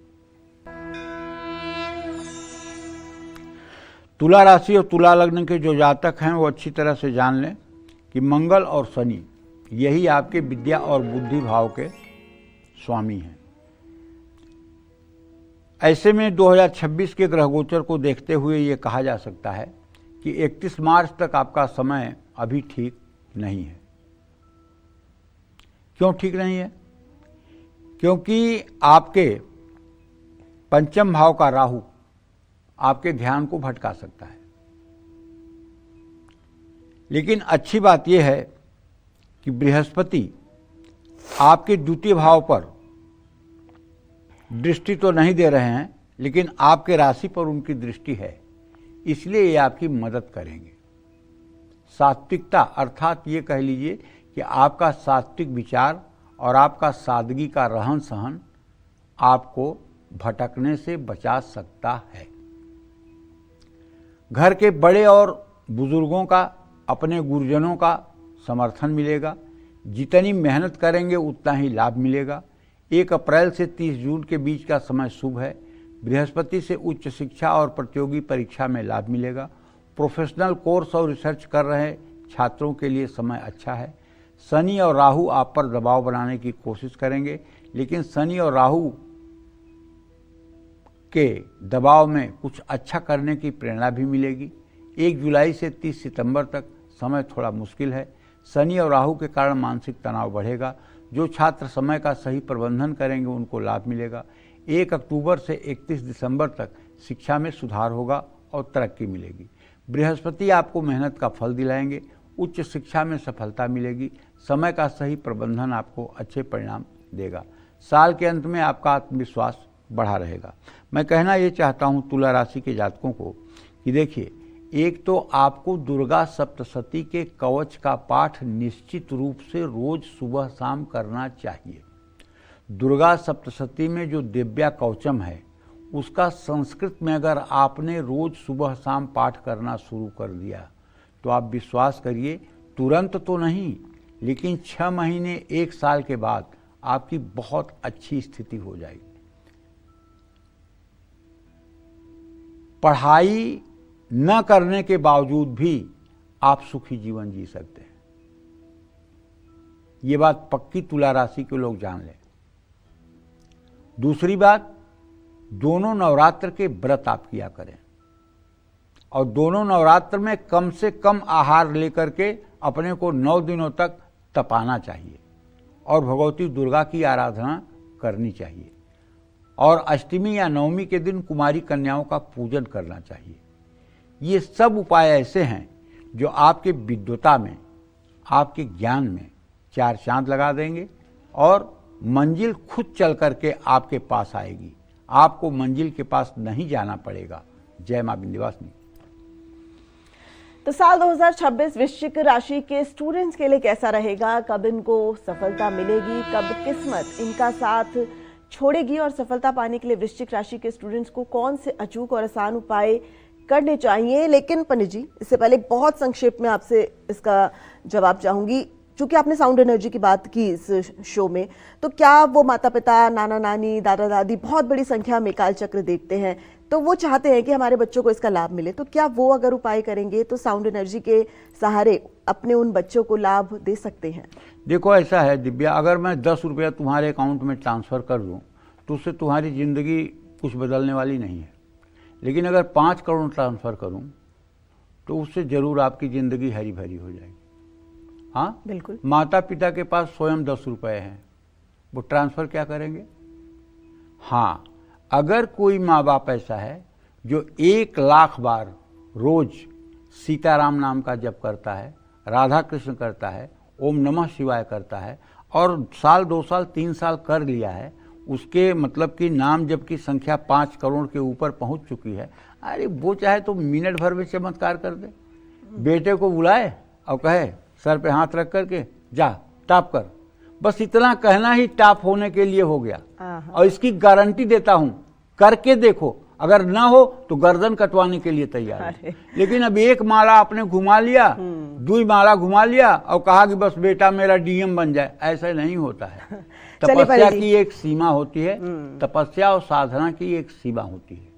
तुला राशि और तुला लग्न के जो जातक हैं वो अच्छी तरह से जान लें कि मंगल और शनि यही आपके विद्या और बुद्धि भाव के स्वामी हैं। ऐसे में 2026 के ग्रह गोचर को देखते हुए ये कहा जा सकता है कि 31 मार्च तक आपका समय अभी ठीक नहीं है। क्यों ठीक नहीं है? क्योंकि आपके पंचम भाव का राहु आपके ध्यान को भटका सकता है। लेकिन अच्छी बात यह है कि बृहस्पति आपके द्वितीय भाव पर दृष्टि तो नहीं दे रहे हैं, लेकिन आपके राशि पर उनकी दृष्टि है, इसलिए ये आपकी मदद करेंगे। सात्विकता अर्थात ये कह लीजिए कि आपका सात्विक विचार और आपका सादगी का रहन सहन आपको भटकने से बचा सकता है। घर के बड़े और बुजुर्गों का, अपने गुरुजनों का समर्थन मिलेगा। जितनी मेहनत करेंगे उतना ही लाभ मिलेगा। 1 अप्रैल से 30 जून के बीच का समय शुभ है। बृहस्पति से उच्च शिक्षा और प्रतियोगी परीक्षा में लाभ मिलेगा। प्रोफेशनल कोर्स और रिसर्च कर रहे छात्रों के लिए समय अच्छा है। शनि और राहु आप पर दबाव बनाने की कोशिश करेंगे, लेकिन शनि और राहु के दबाव में कुछ अच्छा करने की प्रेरणा भी मिलेगी। 1 जुलाई से 30 सितंबर तक समय थोड़ा मुश्किल है। शनि और राहु के कारण मानसिक तनाव बढ़ेगा। जो छात्र समय का सही प्रबंधन करेंगे उनको लाभ मिलेगा। 1 अक्टूबर से 31 दिसंबर तक शिक्षा में सुधार होगा और तरक्की मिलेगी। बृहस्पति आपको मेहनत का फल दिलाएंगे। उच्च शिक्षा में सफलता मिलेगी। समय का सही प्रबंधन आपको अच्छे परिणाम देगा। साल के अंत में आपका आत्मविश्वास बढ़ा रहेगा। मैं कहना ये चाहता हूँ तुला राशि के जातकों को कि देखिए, एक तो आपको दुर्गा सप्तशती के कवच का पाठ निश्चित रूप से रोज सुबह शाम करना चाहिए। दुर्गा सप्तशती में जो दिव्या कवचम है उसका संस्कृत में अगर आपने रोज सुबह शाम पाठ करना शुरू कर दिया तो आप विश्वास करिए, तुरंत तो नहीं, लेकिन 6 महीने 1 साल के बाद आपकी बहुत अच्छी स्थिति हो जाएगी। पढ़ाई न करने के बावजूद भी आप सुखी जीवन जी सकते हैं। ये बात पक्की तुला राशि के लोग जान लें। दूसरी बात, दोनों नवरात्र के व्रत आप किया करें और दोनों नवरात्र में कम से कम आहार लेकर के अपने को 9 दिनों तक तपाना चाहिए और भगवती दुर्गा की आराधना करनी चाहिए और अष्टमी या नवमी के दिन कुमारी कन्याओं का पूजन करना चाहिए। ये सब उपाय ऐसे हैं जो आपके विद्वता में, आपके ज्ञान में 4 चांद लगा देंगे और मंजिल खुद चल करके आपके पास आएगी। आपको मंजिल के पास नहीं जाना पड़ेगा। जय मां विंध्यवासिनी। तो साल 2026 वृश्चिक राशि के स्टूडेंट्स के लिए कैसा रहेगा? कब इनको सफलता मिलेगी? कब किस्मत इनका साथ छोड़ेगी? और सफलता पाने के लिए वृश्चिक राशि के स्टूडेंट्स को कौन से अचूक और आसान उपाय करने चाहिए? लेकिन पंडित जी, इससे पहले बहुत संक्षेप में आपसे इसका जवाब चाहूंगी। चूंकि आपने साउंड एनर्जी की बात की इस शो में, तो क्या वो माता पिता, नाना नानी, दादा दादी बहुत बड़ी संख्या में काल चक्र देखते हैं, तो वो चाहते हैं कि हमारे बच्चों को इसका लाभ मिले, तो क्या वो अगर उपाय करेंगे तो साउंड एनर्जी के सहारे अपने उन बच्चों को लाभ दे सकते हैं? देखो, ऐसा है दिव्या, अगर मैं 10 रुपया तुम्हारे अकाउंट में ट्रांसफ़र कर दूं तो उससे तुम्हारी ज़िंदगी कुछ बदलने वाली नहीं है। लेकिन अगर 5 करोड़ ट्रांसफ़र करूं तो उससे ज़रूर आपकी ज़िंदगी हरी भरी हो जाएगी। हाँ, बिल्कुल। माता पिता के पास स्वयं 10 रुपये हैं, वो ट्रांसफ़र क्या करेंगे? हाँ, अगर कोई माँ बाप ऐसा है जो 1 लाख बार रोज सीताराम नाम का जप करता है, राधा कृष्ण करता है, ओम नमः शिवाय करता है और साल 2 साल 3 साल कर लिया है, उसके मतलब कि नाम जप की संख्या 5 करोड़ के ऊपर पहुंच चुकी है, अरे वो चाहे तो मिनट भर में चमत्कार कर दे। बेटे को बुलाए और कहे सर पे हाथ रख करके जा टाप कर, बस इतना कहना ही टाप होने के लिए हो गया। और इसकी गारंटी देता हूं, करके देखो, अगर ना हो तो गर्दन कटवाने के लिए तैयार है। लेकिन अब 1 माला आपने घुमा लिया, 2 माला घुमा लिया और कहा कि बस बेटा मेरा डीएम बन जाए, ऐसा नहीं होता है। तपस्या की एक सीमा होती है, तपस्या और साधना की एक सीमा होती है।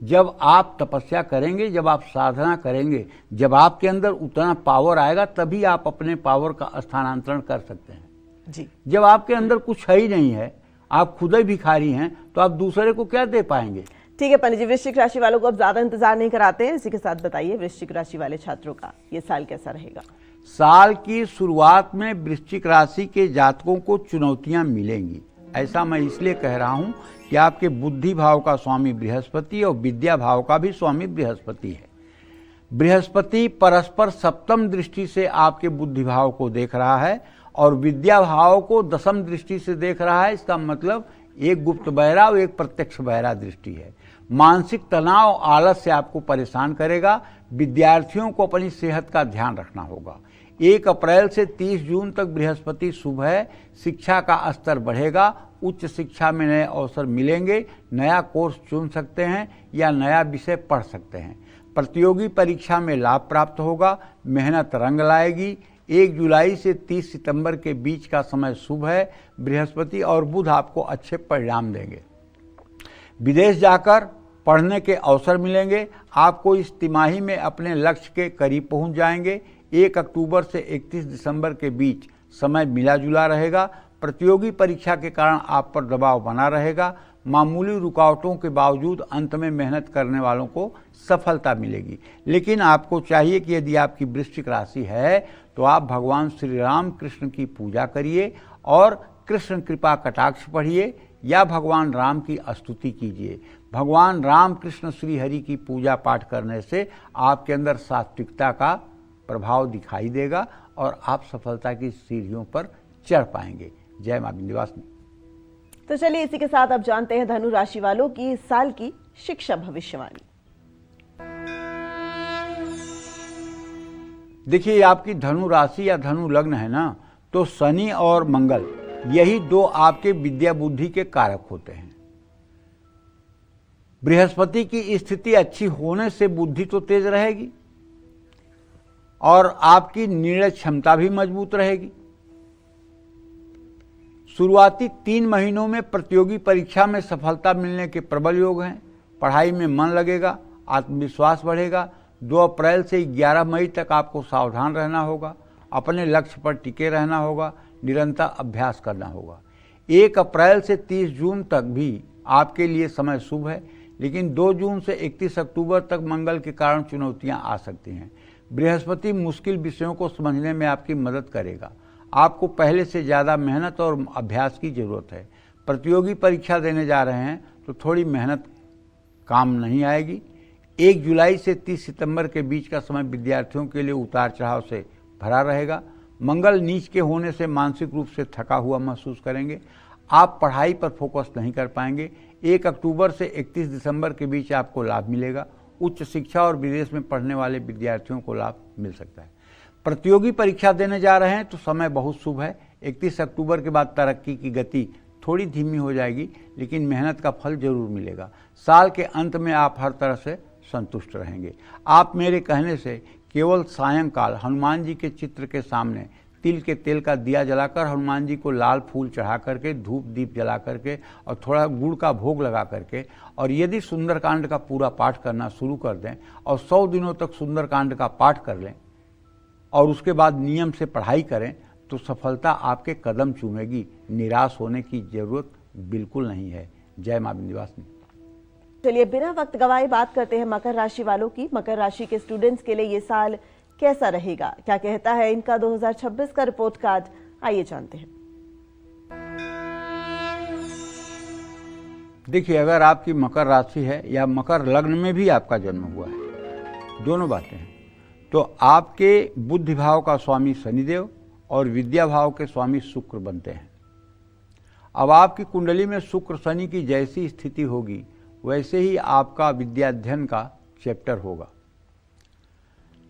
जब आप तपस्या करेंगे, जब आप साधना करेंगे, जब आपके अंदर उतना पावर आएगा, तभी आप अपने पावर का स्थानांतरण कर सकते हैं जी। जब आपके अंदर कुछ है ही नहीं है, आप खुद ही भिखारी हैं, तो आप दूसरे को क्या दे पाएंगे? ठीक है पंडित जी, वृश्चिक राशि वालों को अब ज्यादा इंतजार नहीं कराते हैं। इसी के साथ बताइए, वृश्चिक राशि वाले छात्रों का ये साल कैसा रहेगा? साल की शुरुआत में वृश्चिक राशि के जातकों को चुनौतियां मिलेंगी। ऐसा मैं इसलिए कह रहा हूं कि आपके बुद्धि भाव का स्वामी बृहस्पति और विद्या भाव का भी स्वामी बृहस्पति है। बृहस्पति परस्पर सप्तम दृष्टि से आपके बुद्धि भाव को देख रहा है और विद्या भाव को दशम दृष्टि से देख रहा है। इसका मतलब एक गुप्त बहरा और एक प्रत्यक्ष बहरा दृष्टि है। मानसिक तनाव, आलस से आपको परेशान करेगा। विद्यार्थियों को अपनी सेहत का ध्यान रखना होगा। 1 अप्रैल से 30 जून तक बृहस्पति शुभ है। शिक्षा का स्तर बढ़ेगा, उच्च शिक्षा में नए अवसर मिलेंगे, नया कोर्स चुन सकते हैं या नया विषय पढ़ सकते हैं। प्रतियोगी परीक्षा में लाभ प्राप्त होगा, मेहनत रंग लाएगी। 1 जुलाई से 30 सितंबर के बीच का समय शुभ है। बृहस्पति और बुध आपको अच्छे परिणाम देंगे। विदेश जाकर पढ़ने के अवसर मिलेंगे। आपको इस तिमाही में अपने लक्ष्य के करीब पहुंच जाएंगे। 1 अक्टूबर से 31 दिसंबर के बीच समय मिला जुला रहेगा। प्रतियोगी परीक्षा के कारण आप पर दबाव बना रहेगा। मामूली रुकावटों के बावजूद अंत में मेहनत करने वालों को सफलता मिलेगी। लेकिन आपको चाहिए कि यदि आपकी वृश्चिक राशि है तो आप भगवान श्री राम कृष्ण की पूजा करिए और कृष्ण कृपा कटाक्ष पढ़िए या भगवान राम की स्तुति कीजिए। भगवान राम कृष्ण श्री हरि की पूजा पाठ करने से आपके अंदर सात्विकता का प्रभाव दिखाई देगा और आप सफलता की सीढ़ियों पर चढ़ पाएंगे। जय मां विंध्यवासिनी। तो चलिए इसी के साथ अब जानते हैं धनु राशि वालों की इस साल की शिक्षा भविष्यवाणी। देखिए, आपकी धनु राशि या धनु लग्न है ना, तो शनि और मंगल यही 2 आपके विद्या बुद्धि के कारक होते हैं। बृहस्पति की स्थिति अच्छी होने से बुद्धि तो तेज रहेगी, और आपकी निर्णय क्षमता भी मजबूत रहेगी। शुरुआती 3 महीनों में प्रतियोगी परीक्षा में सफलता मिलने के प्रबल योग हैं। पढ़ाई में मन लगेगा, आत्मविश्वास बढ़ेगा। 2 अप्रैल से 11 मई तक आपको सावधान रहना होगा, अपने लक्ष्य पर टिके रहना होगा, निरंतर अभ्यास करना होगा। 1 अप्रैल से 30 जून तक भी आपके लिए समय शुभ है, लेकिन 2 जून से 31 अक्टूबर तक मंगल के कारण चुनौतियां आ सकती हैं। बृहस्पति मुश्किल विषयों को समझने में आपकी मदद करेगा। आपको पहले से ज़्यादा मेहनत और अभ्यास की ज़रूरत है। प्रतियोगी परीक्षा देने जा रहे हैं तो थोड़ी मेहनत काम नहीं आएगी। 1 जुलाई से 30 सितंबर के बीच का समय विद्यार्थियों के लिए उतार चढ़ाव से भरा रहेगा। मंगल नीच के होने से मानसिक रूप से थका हुआ महसूस करेंगे। आप पढ़ाई पर फोकस नहीं कर पाएंगे। 1 अक्टूबर से 31 दिसंबर के बीच आपको लाभ मिलेगा। उच्च शिक्षा और विदेश में पढ़ने वाले विद्यार्थियों को लाभ मिल सकता है। प्रतियोगी परीक्षा देने जा रहे हैं तो समय बहुत शुभ है। 31 अक्टूबर के बाद तरक्की की गति थोड़ी धीमी हो जाएगी, लेकिन मेहनत का फल जरूर मिलेगा। साल के अंत में आप हर तरह से संतुष्ट रहेंगे। आप मेरे कहने से केवल सायंकाल हनुमान जी के चित्र के सामने तिल के तेल का दिया जलाकर, हनुमान जी को लाल फूल चढ़ा करके, धूप दीप जला करके और थोड़ा गुड़ का भोग लगा करके, और यदि सुंदरकांड का पूरा पाठ करना शुरू कर दें और 100 दिनों तक सुंदरकांड का पाठ कर लें और उसके बाद नियम से पढ़ाई करें तो सफलता आपके कदम चूमेगी। निराश होने की जरूरत बिल्कुल नहीं है। जय मां विंध्यवासिनी। चलिए बिना वक्त गवाए बात करते हैं मकर राशि वालों की। मकर राशि के स्टूडेंट्स के लिए ये साल कैसा रहेगा, क्या कहता है इनका 2026 का रिपोर्ट कार्ड, आइए जानते हैं। देखिए, अगर आपकी मकर राशि है या मकर लग्न में भी आपका जन्म हुआ है, दोनों बातें हैं, तो आपके बुद्धि भाव का स्वामी शनिदेव और विद्या भाव के स्वामी शुक्र बनते हैं। अब आपकी कुंडली में शुक्र शनि की जैसी स्थिति होगी वैसे ही आपका विद्याध्ययन का चैप्टर होगा।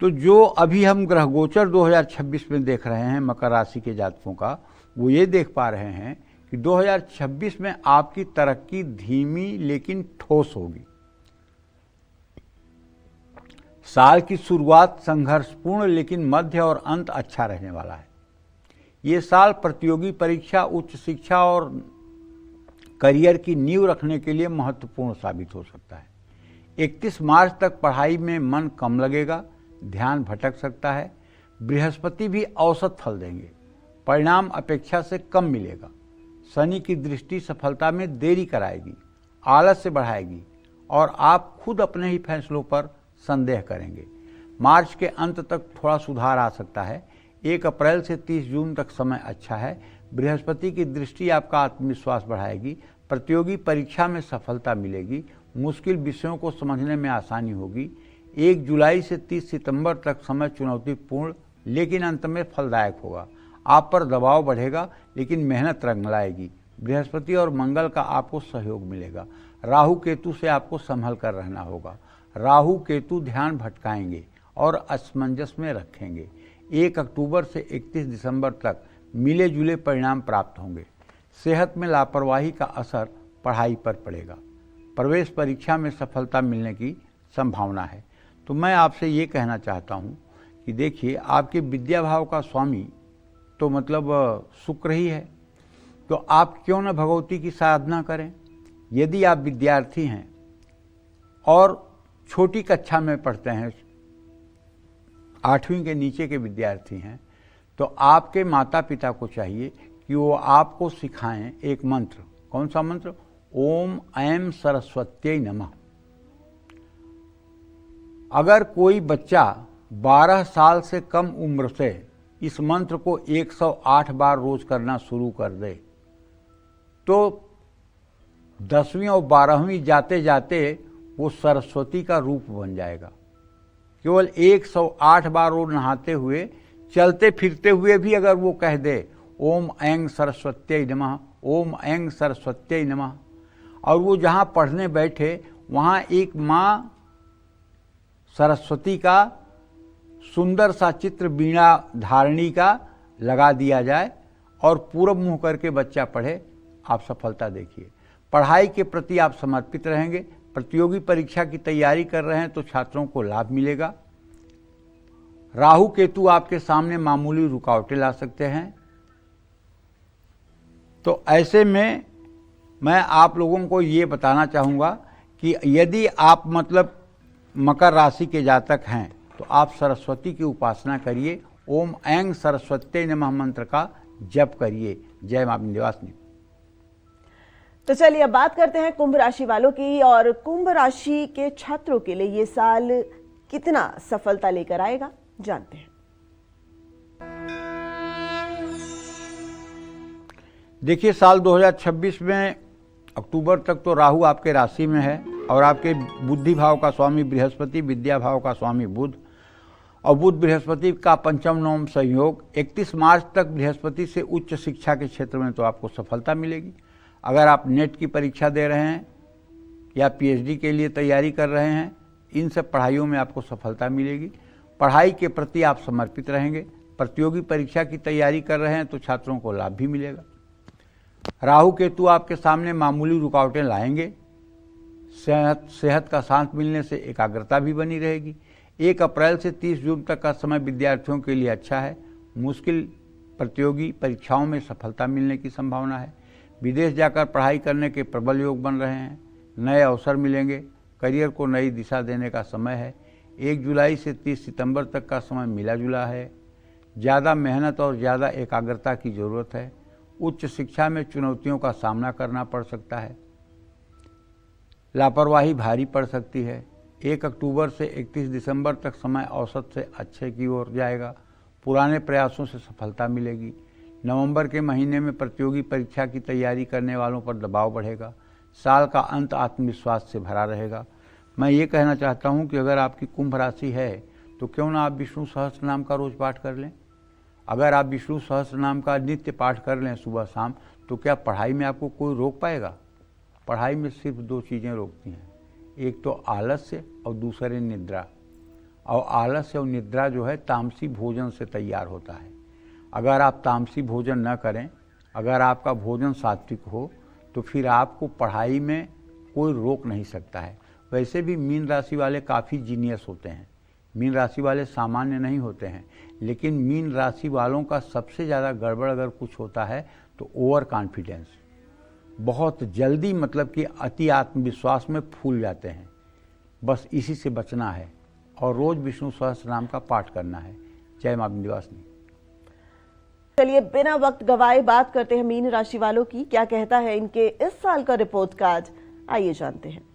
तो जो अभी हम ग्रह गोचर 2026 में देख रहे हैं मकर राशि के जातकों का, वो ये देख पा रहे हैं कि 2026 में आपकी तरक्की धीमी लेकिन ठोस होगी। साल की शुरुआत संघर्षपूर्ण लेकिन मध्य और अंत अच्छा रहने वाला है। ये साल प्रतियोगी परीक्षा, उच्च शिक्षा और करियर की नींव रखने के लिए महत्वपूर्ण साबित हो सकता है। 31 मार्च तक पढ़ाई में मन कम लगेगा, ध्यान भटक सकता है। बृहस्पति भी औसत फल देंगे, परिणाम अपेक्षा से कम मिलेगा। शनि की दृष्टि सफलता में देरी कराएगी, आलस्य बढ़ाएगी और आप खुद अपने ही फैसलों पर संदेह करेंगे। मार्च के अंत तक थोड़ा सुधार आ सकता है। 1 अप्रैल से 30 जून तक समय अच्छा है। बृहस्पति की दृष्टि आपका आत्मविश्वास बढ़ाएगी। प्रतियोगी परीक्षा में सफलता मिलेगी। मुश्किल विषयों को समझने में आसानी होगी। 1 जुलाई से 30 सितंबर तक समय चुनौतीपूर्ण लेकिन अंत में फलदायक होगा। आप पर दबाव बढ़ेगा लेकिन मेहनत रंग लाएगी। बृहस्पति और मंगल का आपको सहयोग मिलेगा। राहु केतु से आपको संभल कर रहना होगा। राहु केतु ध्यान भटकाएंगे और असमंजस में रखेंगे। 1 अक्टूबर से 31 दिसंबर तक मिले जुले परिणाम प्राप्त होंगे। सेहत में लापरवाही का असर पढ़ाई पर पड़ेगा। प्रवेश परीक्षा में सफलता मिलने की संभावना है। तो मैं आपसे ये कहना चाहता हूँ कि देखिए, आपके विद्या भाव का स्वामी तो मतलब शुक्र ही है, तो आप क्यों न भगवती की साधना करें। यदि आप विद्यार्थी हैं और छोटी कक्षा में पढ़ते हैं, 8वीं के नीचे के विद्यार्थी हैं, तो आपके माता पिता को चाहिए कि वो आपको सिखाएं एक मंत्र। कौन सा मंत्र? ओम ऐं सरस्वत्यै नमः। अगर कोई बच्चा 12 साल से कम उम्र से इस मंत्र को 108 बार रोज करना शुरू कर दे तो 10वीं और 12वीं जाते जाते वो सरस्वती का रूप बन जाएगा। केवल 108 बार वो नहाते हुए, चलते फिरते हुए भी अगर वो कह दे ओम ऐं सरस्वत्यै नमः, ओम ऐं सरस्वत्यै नमः, और वो जहाँ पढ़ने बैठे वहाँ एक माँ सरस्वती का सुंदर सा चित्र बीणा धारणी का लगा दिया जाए और पूरब मुँह करके बच्चा पढ़े, आप सफलता देखिए। पढ़ाई के प्रति आप समर्पित रहेंगे। प्रतियोगी परीक्षा की तैयारी कर रहे हैं तो छात्रों को लाभ मिलेगा। राहु केतु आपके सामने मामूली रुकावटें ला सकते हैं। तो ऐसे में मैं आप लोगों को ये बताना चाहूँगा कि यदि आप मतलब मकर राशि के जातक हैं तो आप सरस्वती की उपासना करिए। ओम ऐं सरस्वती नमः मंत्र का जप करिए। जय मां विंध्यवासिनी। तो चलिए अब बात करते हैं कुंभ राशि वालों की, और कुंभ राशि के छात्रों के लिए ये साल कितना सफलता लेकर आएगा, जानते हैं। देखिए, साल 2026 में अक्टूबर तक तो राहु आपके राशि में है और आपके बुद्धि भाव का स्वामी बृहस्पति, विद्या भाव का स्वामी बुध, और बुध बृहस्पति का पंचम नवम संयोग। 31 मार्च तक बृहस्पति से उच्च शिक्षा के क्षेत्र में तो आपको सफलता मिलेगी। अगर आप नेट की परीक्षा दे रहे हैं या पीएचडी के लिए तैयारी कर रहे हैं, इन सब पढ़ाइयों में आपको सफलता मिलेगी। पढ़ाई के प्रति आप समर्पित रहेंगे। प्रतियोगी परीक्षा की तैयारी कर रहे हैं तो छात्रों को लाभ भी मिलेगा। राहु केतु आपके सामने मामूली रुकावटें लाएंगे। सेहत का साथ मिलने से एकाग्रता भी बनी रहेगी। 1 अप्रैल से 30 जून तक का समय विद्यार्थियों के लिए अच्छा है। मुश्किल प्रतियोगी परीक्षाओं में सफलता मिलने की संभावना है। विदेश जाकर पढ़ाई करने के प्रबल योग बन रहे हैं। नए अवसर मिलेंगे। करियर को नई दिशा देने का समय है। 1 जुलाई से 30 सितंबर तक का समय मिला जुला है। ज़्यादा मेहनत और ज़्यादा एकाग्रता की ज़रूरत है। उच्च शिक्षा में चुनौतियों का सामना करना पड़ सकता है। लापरवाही भारी पड़ सकती है। 1 अक्टूबर से 31 दिसंबर तक समय औसत से अच्छे की ओर जाएगा। पुराने प्रयासों से सफलता मिलेगी। नवंबर के महीने में प्रतियोगी परीक्षा की तैयारी करने वालों पर दबाव बढ़ेगा। साल का अंत आत्मविश्वास से भरा रहेगा। मैं ये कहना चाहता हूँ कि अगर आपकी कुंभ राशि है तो क्यों ना आप विष्णु सहस्त्र नाम का रोज पाठ कर लें। अगर आप विष्णु सहस्त्र नाम का नित्य पाठ कर लें सुबह शाम, तो क्या पढ़ाई में आपको कोई रोक पाएगा? पढ़ाई में सिर्फ 2 चीज़ें रोकती हैं, एक तो आलस्य और दूसरे निद्रा। और आलस्य और निद्रा जो है तामसी भोजन से तैयार होता है। अगर आप तामसी भोजन न करें, अगर आपका भोजन सात्विक हो, तो फिर आपको पढ़ाई में कोई रोक नहीं सकता है। वैसे भी मीन राशि वाले काफ़ी जीनियस होते हैं। मीन राशि वाले सामान्य नहीं होते हैं, लेकिन मीन राशि वालों का सबसे ज़्यादा गड़बड़ अगर कुछ होता है तो ओवर कॉन्फिडेंस। बहुत जल्दी मतलब कि अति आत्मविश्वास में फूल जाते हैं। बस इसी से बचना है और रोज़ विष्णु सहस्त्र नाम का पाठ करना है। जय मां विंध्यवासिनी। चलिए बिना वक्त गवाए बात करते हैं मीन राशि वालों की। क्या कहता है इनके इस साल का रिपोर्ट कार्ड, आइए जानते हैं।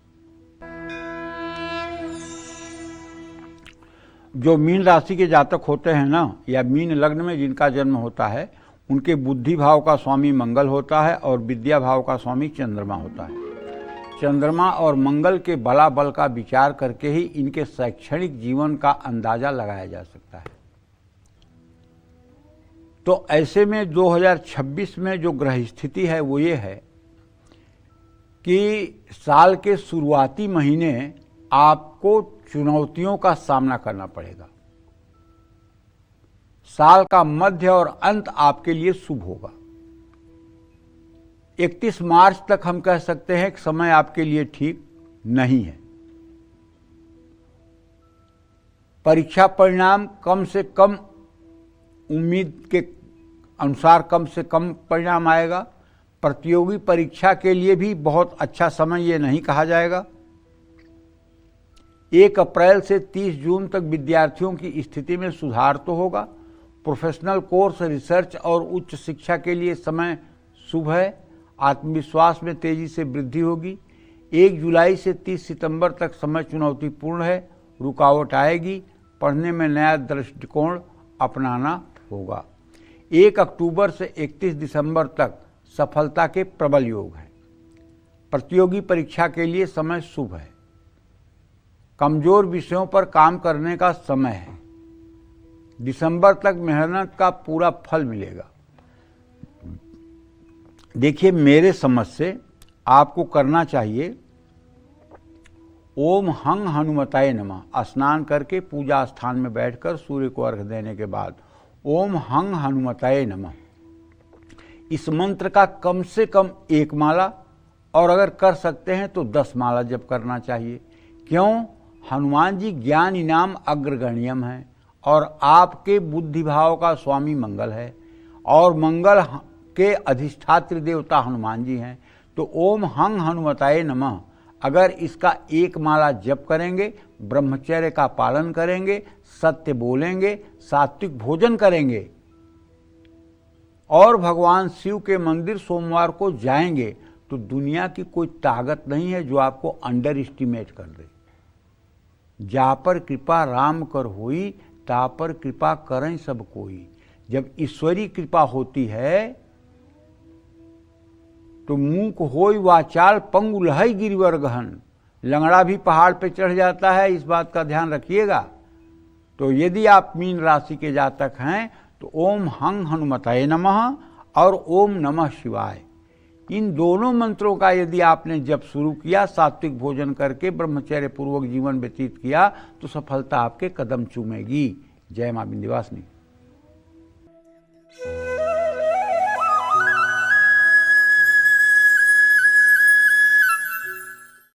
जो मीन राशि के जातक होते हैं ना, या मीन लग्न में जिनका जन्म होता है, उनके बुद्धि भाव का स्वामी मंगल होता है और विद्या भाव का स्वामी चंद्रमा होता है। चंद्रमा और मंगल के बलाबल का विचार करके ही इनके शैक्षणिक जीवन का अंदाजा लगाया जा सकता है। तो ऐसे में 2026 में जो ग्रह स्थिति है वो ये है कि साल के शुरुआती महीने आपको चुनौतियों का सामना करना पड़ेगा। साल का मध्य और अंत आपके लिए शुभ होगा। 31 मार्च तक हम कह सकते हैं कि समय आपके लिए ठीक नहीं है। परीक्षा परिणाम कम से कम उम्मीद के अनुसार कम से कम परिणाम आएगा। प्रतियोगी परीक्षा के लिए भी बहुत अच्छा समय ये नहीं कहा जाएगा। 1 अप्रैल से 30 जून तक विद्यार्थियों की स्थिति में सुधार तो होगा। प्रोफेशनल कोर्स, रिसर्च और उच्च शिक्षा के लिए समय शुभ है। आत्मविश्वास में तेजी से वृद्धि होगी। 1 जुलाई से 30 सितंबर तक समय चुनौतीपूर्ण है। रुकावट आएगी। पढ़ने में नया दृष्टिकोण अपनाना होगा। 1 अक्टूबर से 31 दिसंबर तक सफलता के प्रबल योग हैं। प्रतियोगी परीक्षा के लिए समय शुभ है। कमजोर विषयों पर काम करने का समय है। दिसंबर तक मेहनत का पूरा फल मिलेगा। देखिए, मेरे समझ से आपको करना चाहिए ओम हंग हनुमताय नमः। स्नान करके पूजा स्थान में बैठकर सूर्य को अर्घ्य देने के बाद ओम हंग हनुमताय नमः, इस मंत्र का कम से कम 1 माला, और अगर कर सकते हैं तो 10 माला जप करना चाहिए। क्यों? हनुमान जी ज्ञान इनाम अग्रगण्यम है और आपके बुद्धि भाव का स्वामी मंगल है और मंगल के अधिष्ठात्री देवता हनुमान जी हैं, तो ओम हंग हनुमताय नमः अगर इसका एक माला जप करेंगे, ब्रह्मचर्य का पालन करेंगे, सत्य बोलेंगे, सात्विक भोजन करेंगे और भगवान शिव के मंदिर सोमवार को जाएंगे, तो दुनिया की कोई ताकत नहीं है जो आपको अंडर एस्टिमेट कर दे। जा पर कृपा राम कर होई, ता पर कृपा करें सब कोई। जब ईश्वरी कृपा होती है तो मूक होई वाचाल पंगु लहई गिरिवर गहन, लंगड़ा भी पहाड़ पे चढ़ जाता है, इस बात का ध्यान रखिएगा। तो यदि आप मीन राशि के जातक हैं तो ओम हंग हनुमताय नमः और ओम नमः शिवाय, इन दोनों मंत्रों का यदि आपने जब शुरू किया, सात्विक भोजन करके ब्रह्मचर्य पूर्वक जीवन व्यतीत किया, तो सफलता आपके कदम चूमेगी। जय मां विंध्यवासिनी।